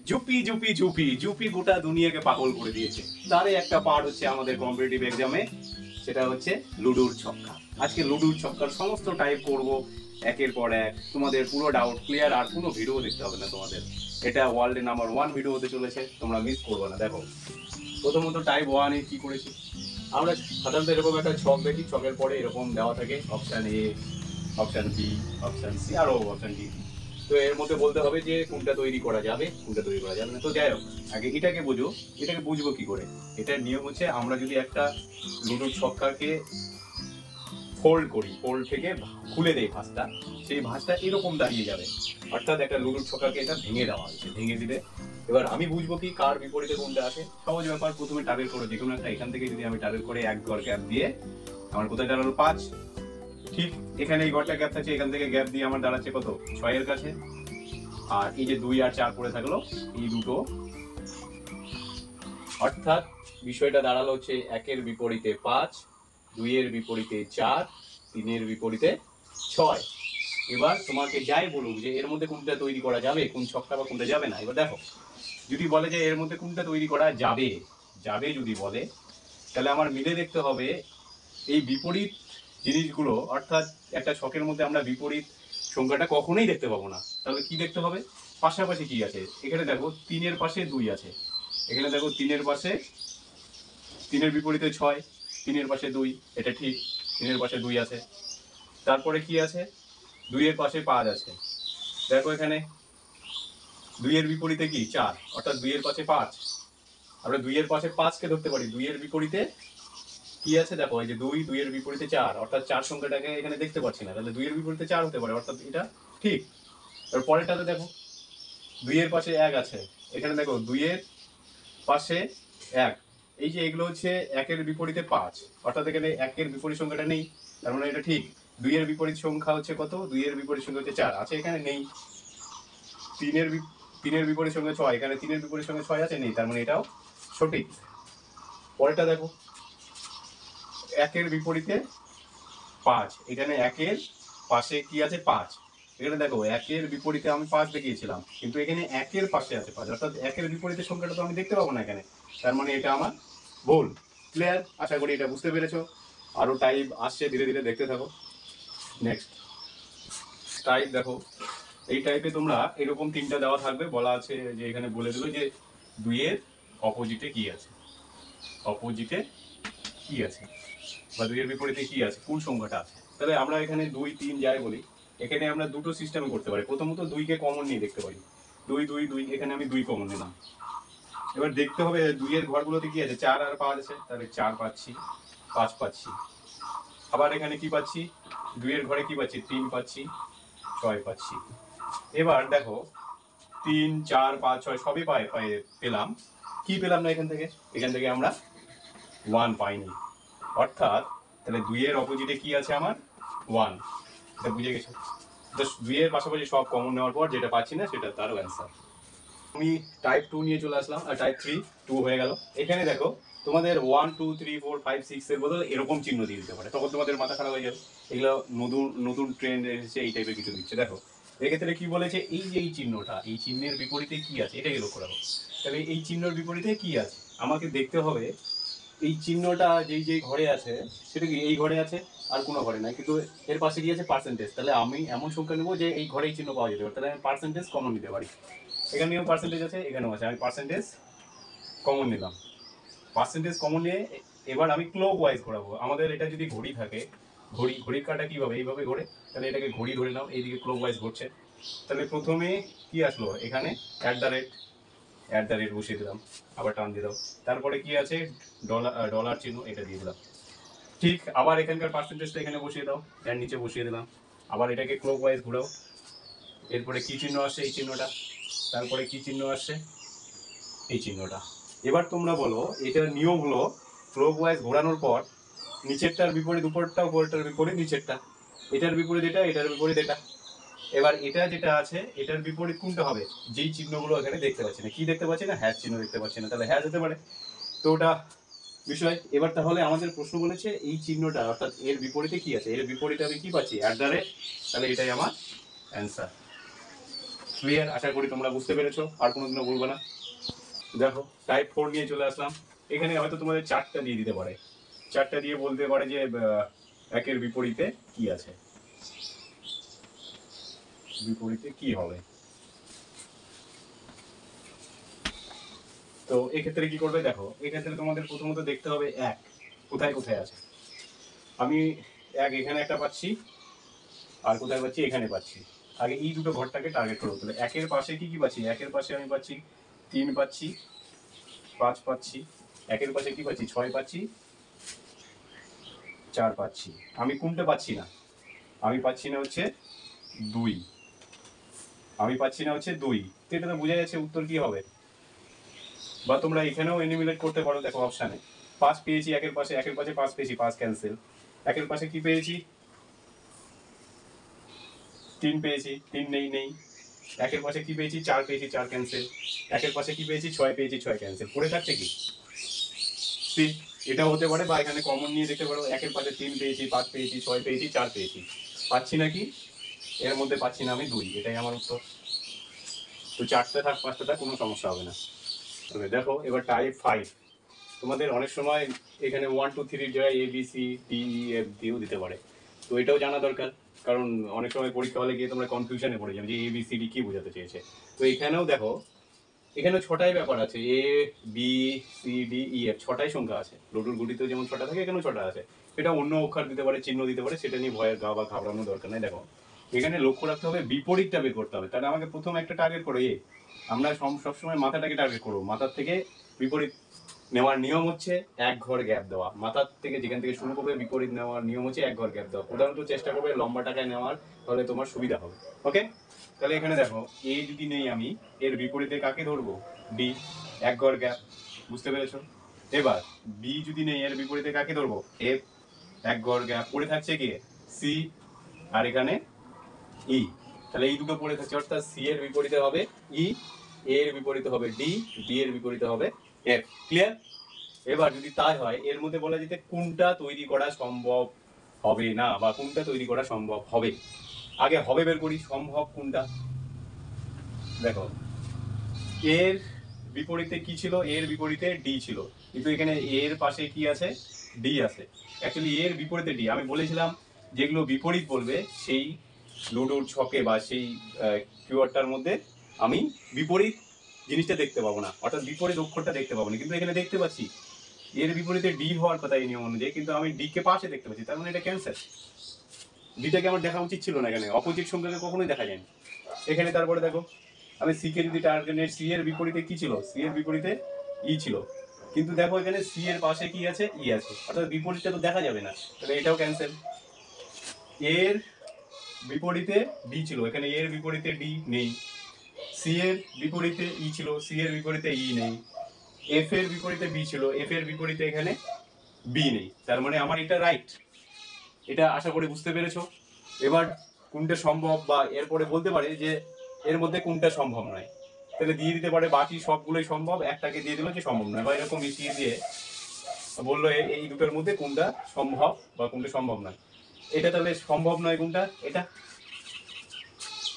জুপি জুপি জুপি জুপি গোটা দুনিয়াকে পাগল করে দিয়েছে। তারই একটা পার্ট হচ্ছে আমাদের কম্পিটিটিভ এক্সামে, সেটা হচ্ছে লুডুর ছক্কা। আজকে লুডুর ছক্কার সমস্ত টাইপ করব একের পর এক, তোমাদের পুরো ডাউট ক্লিয়ার, আর কোনো ভিডিও দেখতে হবে না তোমাদের। এটা ওয়ার্ল্ডে নাম্বার 1 ভিডিও হতে চলেছে, তোমরা মিস করবে না। দেখো প্রথমত টাইপ 1 এ কি করেছি আমরা, সাধারণত এরকম একটা ছক দেখি, ছকের পরে এরকম দেওয়া থাকে option A, option B, option C, আরো অপশন ডি। তো এর মধ্যে বলতে হবে যে কোনটা তৈরি করা যাবে, কোনটা তৈরি করা যাবে না। তো যাই হোক, আগে এটাকে বুঝো। এটাকে বুঝবো কি করে? এটার নিয়ম হচ্ছে, আমরা যদি একটা লুডুর ছক্কাকে ফোল্ড করি, ফোল্ড থেকে খুলে দেই ভাঁজটা, সেই ভাঁজটা এরকম দাঁড়িয়ে যাবে। অর্থাৎ একটা লুডুর ছক্কাকে এটা ভেঙে দেওয়া হয়েছে, ভেঙে দিলে এবার আমি বুঝবো কি কার বিপরীতে কোনটা আছে। সহজ ব্যাপার, প্রথমে টার্গেট করো যে কোনো একটা, এখান থেকে যদি আমি টার্গেট করে এক ঘর গ্যাপ দিয়ে আমার কোথায় দাঁড়ালো 5, ঠিক এখানে এই ঘরটা গ্যাপ থাকছে, এখান থেকে গ্যাপ দিয়ে আমার দাঁড়াচ্ছে কত 6 এর কাছে। আর এই যে 2 আর 4 পড়ে থাকলো, এই দুটো, অর্থাৎ বিষয়টা দাঁড়ালো হচ্ছে 1 এর বিপরীতে 5, 2 এর বিপরীতে 4, 3 এর বিপরীতে 6। এবার তোমাকে যাই বলুক যে এর মধ্যে কোনটা তৈরি করা যাবে, কোন ছক্কা বা কোনটা যাবে না, এবার দেখো যদি বলে যে এর মধ্যে কোনটা তৈরি করা যাবে, যাবে যদি বলে, তাহলে আমার মিলে দেখতে হবে এই বিপরীত জিনিসগুলো। অর্থাৎ একটা ছকের মধ্যে আমরা বিপরীত সংখ্যাটা কখনোই দেখতে পাবো না। তাহলে কি দেখতে হবে? পাশাপাশি কি আছে। এখানে দেখো 3 এর পাশে 2 আছে, এখানে দেখো 3 এর পাশে, 3 এর বিপরীতে 6, 3 এর পাশে 2, এটা ঠিক, 3 এর পাশে 2 আছে। তারপরে কি আছে? 2 এর পাশে 5 আছে, দেখো এখানে 2 এর বিপরীতে কি 4, অর্থাৎ 2 এর পাশে 5। আমরা 2 এর পাশে 5 কে ধরতে পারি, 2 এর বিপরীতে কি আছে দেখো, এই যে 2, 2 এর বিপরীতে 4, অর্থাৎ 4 সংখ্যাটাকে এখানে দেখতে পাচ্ছি না, তাহলে 2 এর বিপরীতে 4 হতে পারে, অর্থাৎ এটা ঠিক। এর পরেরটাতে দেখো 2 এর পাশে 1 আছে, এখানে দেখো 2 এর পাশে 1, এই যে এগুলো হচ্ছে 1 এর বিপরীতে 5, অর্থাৎ এখানে 1 এর বিপরীত সংখ্যাটা নেই, তার মানে এটা ঠিক। 2 এর বিপরীত সংখ্যা হচ্ছে কত? 2 এর বিপরীত সংখ্যা হচ্ছে 4, আছে এখানে নেই। 3 এর 3 এর বিপরীত সংখ্যা 6, এখানে 3 এর বিপরীত সংখ্যা 6 আছে, নেই, তার মানে এটাও সঠিক। পরেরটা দেখো 1 এর বিপরীতে 5, এখানে 1 এর পাশে কি আছে 5, এখানে দেখো 1 এর বিপরীতে আমি 5 দেখিয়েছিলাম, কিন্তু এখানে 1 এর পাশে আছে 5, অর্থাৎ 1 এর বিপরীতে সংখ্যাটা তো আমি দেখতে পাবো না এখানে, তার মানে এটা আমার ভুল। ক্লিয়ার? আশা করি এটা বুঝতে পেরেছো। আরো টাইপ আসছে, ধীরে ধীরে দেখতে থাকো। নেক্সট টাইপ দেখো, এই টাইপে তোমরা এরকম 3টা দেওয়া থাকবে, বলা আছে যে এখানে বলে দিল যে 2 এর অপোজিটে কি আছে, অপোজিটে কি আছে, বা 2 এর বিপরীতে কি আছে, কোন সংখ্যাটা আছে। তাহলে আমরা এখানে 2, 3 যাই বলি, এখানে আমরা দুটো সিস্টেমে করতে পারি। প্রথমত 2 কে কমন নিয়ে দেখতে পারি, 2, 2, 2, এখানে আমি 2 কমন নিলাম। এবার দেখতে হবে 2 এর ঘরগুলোতে কি আছে, 4 আর 5 আছে, তাহলে 4 পাচ্ছি, 5 পাচ্ছি। আবার এখানে কি পাচ্ছি, 2 এর ঘরে কি পাচ্ছি, 3 পাচ্ছি, 6 পাচ্ছি। এবার দেখো 3, 4, 5, 6 সবই পেলাম, কি পেলাম না এখান থেকে? এখান থেকে আমরা 1 পাইনি। অর্থাৎ তাহলে 2 এর অপোজিটে কি আছে আমার 1, এটা বুঝে গেছো। তো 2 এর পাশাপাশি সব কমন নেওয়ার পর যেটা পাচ্ছি না সেটা তারও অ্যান্সার। আমি টাইপ 2 নিয়ে চলে আসলাম, আর টাইপ 3 2 হয়ে গেল। এখানে দেখো তোমাদের 1, 2, 3, 4, 5, 6 এর বদলে এরকম চিহ্ন দিয়ে দিতে পারে, তখন তোমাদের মাথা খারাপ হয়ে যাবে। এগুলো নতুন নতুন ট্রেন্ড এসেছে, এই টাইপের কিছু দিচ্ছে। দেখো এক্ষেত্রে কি বলেছে, এই যে এই চিহ্নটা, এই চিহ্নের বিপরীতে কি আছে এটাকে লক্ষ্য রাখো। তাহলে এই চিহ্নের বিপরীতে কি আছে আমাকে দেখতে হবে। এই চিহ্নটা যেই যেই ঘরে আছে সেটা কি এই ঘরে আছে, আর কোনো ঘরে নাই, কিন্তু এর পাশে কি আছে পার্সেন্টেজ। তাহলে আমি এমন সংখ্যা নেবো যে এই ঘরেই চিহ্ন পাওয়া যেতে পারে, তাহলে আমি পার্সেন্টেজ কমন নিতে পারি। এখানেও পার্সেন্টেজ আছে, এখানেও আছে, আমি পার্সেন্টেজ কমন নিলাম। পার্সেন্টেজ কমন নিয়ে এবার আমি ক্লক ওয়াইজ ঘোরাবো। আমাদের এটা যদি ঘড়ি থাকে, ঘড়ির কাঁটা কিভাবে এইভাবে ঘোরে, তাহলে এটাকে ঘড়ি ধরে নাও, এইদিকে ক্লক ওয়াইজ ঘুরছে। তাহলে প্রথমে কি আসলো, এখানে @ বসিয়ে দিলাম, আবার টান দিয়ে দাও। তারপরে কি আছে, ডলার চিহ্ন, এটা দিয়ে দিলাম। ঠিক আবার এখানকার পার্সেন্টেজটা এখানে বসিয়ে দাও, এর নিচে বসিয়ে দিলাম। আবার এটাকে ক্লক ওয়াইজ ঘোরাও। এরপরে কি চিহ্ন আসছে, এই চিহ্নটা। তারপরে কি চিহ্ন আসছে, এই চিহ্নটা। এবার তোমরা বলো এটার নিয়ম হলো ক্লক ওয়াইজ ঘোরানোর পর নিচেরটার বিপরীত উপরটা, উপরটার বিপরীত নিচেরটা, এটার বিপরীত এটা, এটার বিপরীত এটা। এবার এটা যেটা আছে এটার বিপরীত কোনটা হবে, যেই চিহ্নগুলো এখানে দেখতে পাচ্ছি না। কি দেখতে পাচ্ছি না, হ্যাশ চিহ্ন দেখতে পাচ্ছি না, তাহলে হ্যাশ হতে পারে। তো ওটা বিষয়। এবার তাহলে আমাদের প্রশ্ন বলেছে এই চিহ্নটা, অর্থাৎ এর বিপরীতে কি আছে, এর বিপরীতে আমি কি পাচ্ছি @, তাহলে এটাই আমার অ্যান্সার। ক্লিয়ার? আশা করি তোমরা বুঝতে পেরেছো, আর কোনোদিনও বলবো না। দেখো টাইপ 4 নিয়ে চলে আসলাম। এখানে হয়তো তোমাদের 4টা দিয়ে দিতে পারে, 4টা দিয়ে বলতে পারে যে একের বিপরীতে কি আছে, বিপরীতে কি হবে। তো এক্ষেত্রে কি করবে দেখো, এক্ষেত্রে তোমাদের প্রথমত দেখতে হবে এক কোথায় কোথায় আছে। আমি এক এখানে একটা পাচ্ছি, আর কোথায় পাচ্ছি, এখানে পাচ্ছি। আগে এই দুটো ঘরটাকে টার্গেট করবো। তাহলে একের পাশে কি কি পাচ্ছি, একের পাশে আমি পাচ্ছি 3 পাচ্ছি, 5 পাচ্ছি, একের পাশে কি পাচ্ছি 6 পাচ্ছি, 4 পাচ্ছি। আমি কোনটা পাচ্ছি না, আমি পাচ্ছি না হচ্ছে 2, আমি পাচ্ছি না হচ্ছে 2। তো এটা তো বোঝা যাচ্ছে উত্তর কি হবে। বা তোমরা এখানেও এনিমিলেট করতে পারো, দেখো অপশানে 5 পেয়েছি একের পাশে, একের পাশে 5 পেয়েছি, 5 ক্যান্সেল। একের পাশে কি পেয়েছি 3 পেয়েছি, 3 নেই নেই। একের পাশে কি পেয়েছি 4 পেয়েছি, 4 ক্যান্সেল। একের পাশে কি পেয়েছি 6 পেয়েছি, 6 ক্যান্সেল। পড়ে থাকছে কি সি, এটাও হতে পারে। বা এখানে কমন নিয়ে দেখতে পারো, একের পাশে 3 পেয়েছি, 5 পেয়েছি, 6 পেয়েছি, 4 পেয়েছি, পাচ্ছি নাকি এর মধ্যে পাচ্ছি না আমি 2, এটাই আমার উত্তর। তো 4টা থাক 5টা থাক কোনো সমস্যা হবে না। তবে দেখো এবার টাইপ 5, তোমাদের অনেক সময় এখানে 1 2 3 জায়গায় A B C D E F দিও দিতে পারে। তো এটাও জানা দরকার, কারণ অনেক সময় পরীক্ষা হলে গিয়ে তোমরা কনফিউশনে পড়ে যাবে যে এ বি সি ডি কি বোঝাতে চেয়েছে। তো এখানেও দেখো, এখানে 6টাই ব্যাপার আছে, A B C D E F 6টাই সংখ্যা আছে। লুডুর গুটিতেও যেমন 6টা থাকে, এখানেও 6টা আছে। এটা অন্য অক্ষর দিতে পারে, চিহ্ন দিতে পারে, সেটা নিয়ে ভয়ের গা বা ঘাবড়ানোর দরকার নেই। দেখো এখানে লক্ষ্য রাখতে হবে বিপরীতটা বের করতে হবে। তাহলে আমাকে প্রথম একটা টার্গেট করো এ, আমরা সবসময় মাথাটাকে টার্গেট করবো। মাথার থেকে বিপরীত নেওয়ার নিয়ম হচ্ছে এক ঘর গ্যাপ দেওয়া। মাথার থেকে যেখান থেকে শুরু করবে বিপরীত নেওয়ার নিয়ম হচ্ছে এক ঘর গ্যাপ দেওয়া। প্রধানত চেষ্টা করবে লম্বা টাকায় নেওয়ার, তাহলে তোমার সুবিধা হবে। ওকে, তাহলে এখানে দেখো এ যদি নেই আমি, এর বিপরীতে কাকে ধরবো, ডি, এক ঘর গ্যাপ। বুঝতে পেরেছো? এবার বি যদি নেই, এর বিপরীতে কাকে ধরবো, এফ, এক ঘর গ্যাপ। পড়ে থাকছে কি সি, আর এখানে ই। তাহলে এই দুটো পড়ে থাকছে, অর্থাৎ সি এর বিপরীতে হবে ই, এ এর বিপরীতে হবে ডি, ডি এর বিপরীতে হবে এফ। ক্লিয়ার? এবার যদি তাই হয়, এর মধ্যে বলা যেতে কোনটা তৈরি করা সম্ভব হবে না, বা কোনটা তৈরি করা সম্ভব হবে। আগে হবে বের করি, সম্ভব কোনটা। দেখো এর বিপরীতে কি ছিল, এর বিপরীতে ডি ছিল, কিন্তু এখানে এর পাশে কি আছে, ডি আছে। অ্যাকচুয়ালি এর বিপরীতে ডি, আমি বলেছিলাম যেগুলো বিপরীত বলবে সেই লুডোর ছকে বা সেই কিওয়ার্ডটার মধ্যে আমি বিপরীত জিনিসটা দেখতে পাবো না, অর্থাৎ বিপরীত অক্ষরটা দেখতে পাবো না। কিন্তু এখানে দেখতে পাচ্ছি এর বিপরীতে ডি হওয়ার কথা এই নিয়ম অনুযায়ী, কিন্তু আমি ডি কে পাশে দেখতে পাচ্ছি, তার মানে এটা ক্যান্সেল। ডিটাকে আমার দেখা উচিত ছিল না, এখানে অপোজিট সংখ্যাকে কখনোই দেখা যায়নি এখানে। তারপরে দেখো আমি সি কে যদি টার্গেট, সি এর বিপরীতে কি ছিল, সি এর বিপরীতে ই ছিল, কিন্তু দেখো এখানে সি এর পাশে কি আছে, ই আছে, অর্থাৎ বিপরীতটা তো দেখা যাবে না, তাহলে এটাও ক্যান্সেল। এর বিপরীতে ডি ছিল, এখানে এর বিপরীতে ডি নেই। সি এর বিপরীতে ই ছিল, সি এর বিপরীতে ই নেই। এফ এর বিপরীতে বি ছিল, এফ এর বিপরীতে এখানে বি নেই। তার মানে আমার এটা রাইট। এটা আশা করি বুঝতে পেরেছো। এবার কোনটা সম্ভব, বা এরপরে বলতে পারে যে এর মধ্যে কোনটা সম্ভব নয়, তাহলে দিয়ে দিতে পারে বাকি সবগুলোই সম্ভব, একটাকে দিয়ে দিল যে সম্ভব নয়, বা এরকম মিশিয়ে দিয়ে বললো এই দুটোর মধ্যে কোনটা সম্ভব বা কোনটা সম্ভব নয়। এটা তাহলে সম্ভব নয় কোনটা, এটা।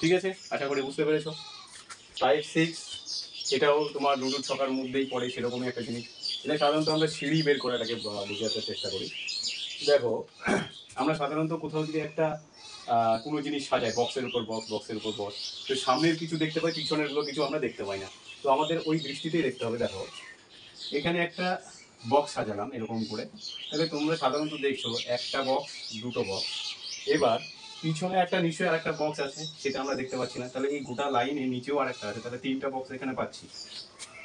ঠিক আছে, আশা করি বুঝতে পেরেছো। টাইপ 6, এটাও তোমার লুডুর ছকার মধ্যেই পড়ে, সেরকমই একটা জিনিস। এটা সাধারণত আমরা সিঁড়ি বের করাটাকে বোঝাতে চেষ্টা করি। দেখো আমরা সাধারণত কোথাও যদি একটা কোনো জিনিস সাজাই, বক্সের উপর বক্স, বক্সের উপর বক্স, তো সামনের কিছু দেখতে পাই, পিছনের গুলো কিছু আমরা দেখতে পাই না। তো আমাদের ওই দৃষ্টিতেই দেখতে হবে। দেখো এখানে একটা বক্স সাজালাম এরকম করে, তাহলে তোমরা সাধারণত দেখছো একটা বক্স, দুটো বক্স। এবার পিছনে একটা নিশ্চয়ই আর একটা বক্স আছে, সেটা আমরা দেখতে পাচ্ছি না। তাহলে এই গোটা লাইনের নিচেও আর একটা আছে, তাহলে 3টা বক্স এখানে পাচ্ছি।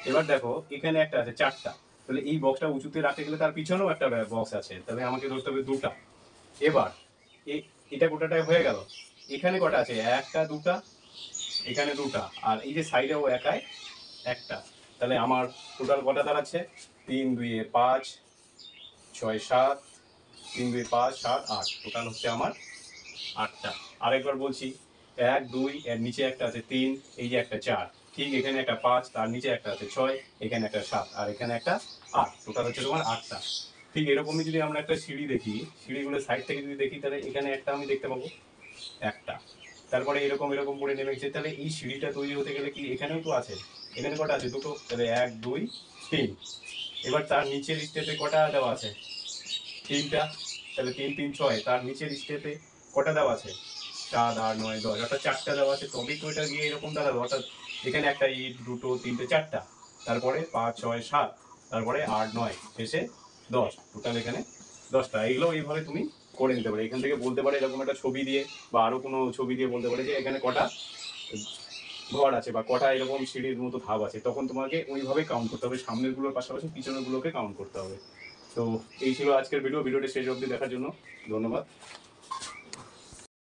এবার দেখো এখানে একটা আছে 4টা, তাহলে এই বক্সটা উঁচুতে রাখতে গেলে তার পিছনেও একটা বক্স আছে, তাহলে আমাকে ধরতে হবে 2টা। এবার এটা গোটাটাই হয়ে গেল। এখানে কটা আছে, একটা, দুটা, এখানে 2টা, আর এই যে সাইডেও একাই একটা। তাহলে আমার টোটাল কটা দাঁড়াচ্ছে, 3 2 5 6 7, 3 2 5 7 8, টোটাল হচ্ছে আমার 8টা। আরেকবার বলছি, 1 2, এর নিচে একটা আছে 3, এই যে একটা 4, ঠিক এখানে একটা 5, তার নিচে একটা আছে 6, এখানে একটা 7, আর এখানে একটা 8, টোটাল হচ্ছে তোমার 8টা। ঠিক এরকমই যদি আমরা একটা সিঁড়ি দেখি, সিঁড়িগুলো সাইড থেকে যদি দেখি, তাহলে এখানে একটা আমি দেখতে পাবো, একটা। তারপরে এরকম এরকম করে নেমেছে। তাহলে এই সিঁড়িটা তৈরি হতে গেলে কি এখানেও তো আছে, এখানে কটা আছে? দুটো। তাহলে 1 2 3। এবার তার নিচের স্টেপে কটা দেওয়া আছে? 3টা। তাহলে 3 3 6। তার নিচের স্টেপে কটা দেওয়া আছে? 7 8 9 10। অর্থাৎ 4টা দেওয়া আছে, তবেই তো এটা গিয়ে এরকম দাঁড়ালো। অর্থাৎ এখানে একটা ইট, দুটো, তিনটে, 4টা। তারপরে 5 6 7, তারপরে 8 9, শেষে 10। টোটাল এখানে 10টা। এইগুলো এইভাবে তুমি করে নিতে পারো। এখান থেকে বলতে পারে এরকম একটা ছবি দিয়ে বা আরো কোনো ছবি দিয়ে বলতে পারে যে এখানে কটা ঘর আছে বা কটা এরকম সিঁড়ির মতো ধাপ আছে। তখন তোমাকে ওইভাবে কাউন্ট করতে হবে, সামনের গুলোর পাশাপাশি পিছনের গুলোকে কাউন্ট করতে হবে। তো এই ছিল আজকের ভিডিও। ভিডিওটি শেষ অবধি দেখার জন্য ধন্যবাদ।